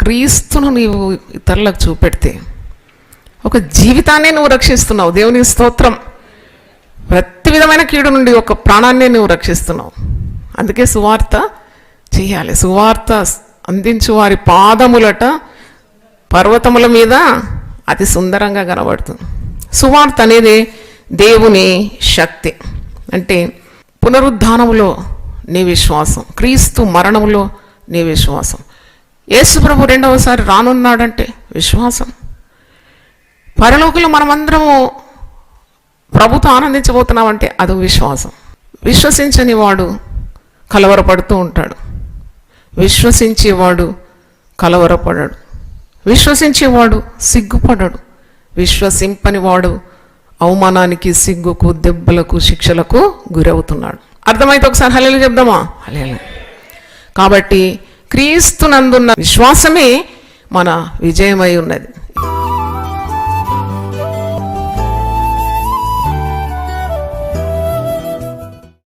క్రీస్తును నీవు ఇతరులకు చూపెడితే ఒక జీవితాన్ని నువ్వు రక్షిస్తున్నావు. దేవునికి స్తోత్రం. ప్రతి విధమైన కీడు నుండి ఒక ప్రాణాన్ని నువ్వు రక్షిస్తున్నావు. అందుకే సువార్త చేయాలి. సువార్త అందించు వారి పాదములట పర్వతముల మీద అతి సుందరంగా కనబడుతుంది. సువార్త అనేది దేవుని శక్తి. అంటే పునరుద్ధానములో నీ విశ్వాసం, క్రీస్తు మరణములో నీ విశ్వాసం, యేసు ప్రభు రెండవసారి రానున్నాడంటే విశ్వాసం. పరలోకంలో మనమందరము ప్రభుతో ఆనందించబోతున్నామంటే అది విశ్వాసం. విశ్వసించని వాడు కలవరపడుతూ ఉంటాడు, విశ్వసించేవాడు కలవరపడడు, విశ్వసించేవాడు సిగ్గుపడడు, విశ్వసింపని వాడు అవమానానికి, సిగ్గుకు, దెబ్బలకు, శిక్షలకు గురవుతున్నాడు. అర్థమైతే ఒకసారి హల్లెలూయా చెప్దామా? హల్లెలూయా. కాబట్టి క్రీస్తునందున్న విశ్వాసమే మన విజయమై ఉన్నది.